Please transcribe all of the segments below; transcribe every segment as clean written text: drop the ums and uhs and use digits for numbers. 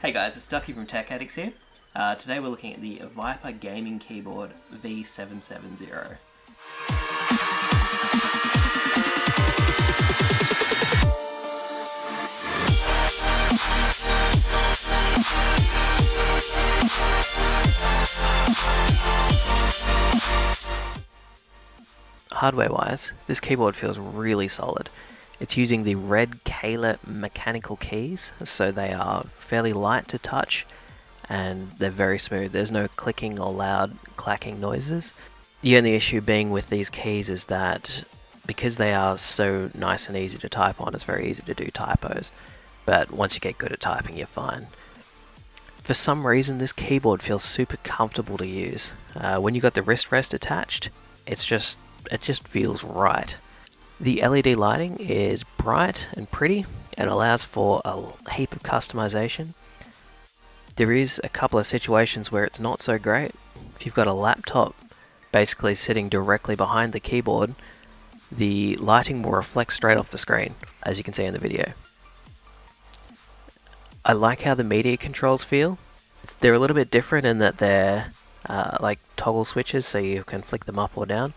Hey guys, it's Ducky from TechAddicts here. Today we're looking at the Viper gaming keyboard V770. Hardware-wise, this keyboard feels really solid. It's using the red Kailh mechanical keys, so they are fairly light to touch and they're very smooth. There's no clicking or loud clacking noises. The only issue being with these keys is that because they are so nice and easy to type on, it's very easy to do typos. But once you get good at typing, you're fine. For some reason, this keyboard feels super comfortable to use. When you got the wrist rest attached, it just feels right. The LED lighting is bright and pretty and allows for a heap of customization. There is a couple of situations where it's not so great. If you've got a laptop basically sitting directly behind the keyboard, the lighting will reflect straight off the screen, as you can see in the video. I like how the media controls feel. They're a little bit different in that they're like toggle switches, so you can flick them up or down.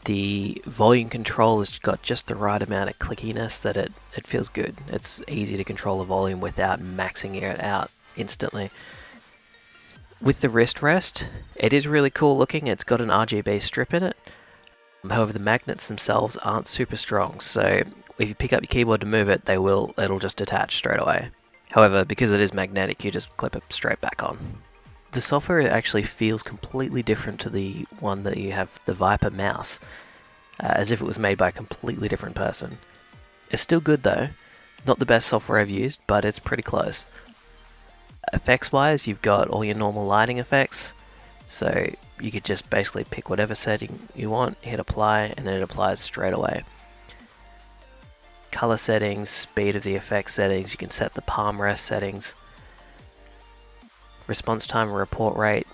The volume control has got just the right amount of clickiness that it feels good. It's easy to control the volume without maxing it out instantly. With the wrist rest, it is really cool looking. It's got an RGB strip in it. However, the magnets themselves aren't super strong, so if you pick up your keyboard to move it, it'll just detach straight away. However, because it is magnetic, you just clip it straight back on. The software actually feels completely different to the one that you have, the Viper mouse, as if it was made by a completely different person. It's still good though, not the best software I've used, but it's pretty close. Effects wise, you've got all your normal lighting effects, so you could just basically pick whatever setting you want, hit apply, and then it applies straight away. Color settings, speed of the effect settings, you can set the palm rest settings. Response time and report rate,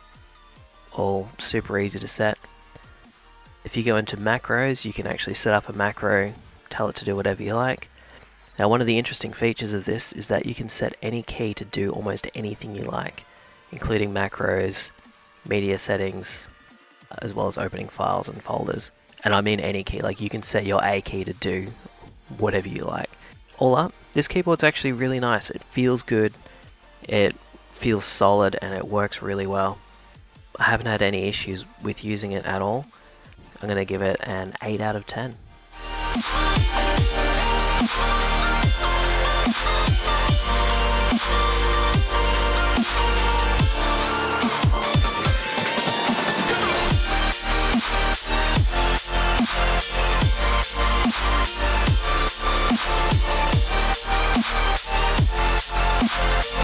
all super easy to set. If you go into macros, you can actually set up a macro, tell it to do whatever you like. Now, one of the interesting features of this is that you can set any key to do almost anything you like, including macros, media settings, as well as opening files and folders. And I mean any key, like you can set your A key to do whatever you like. All up, this keyboard's actually really nice. It feels good. It feels solid and it works really well. I haven't had any issues with using it at all. I'm going to give it an 8 out of 10.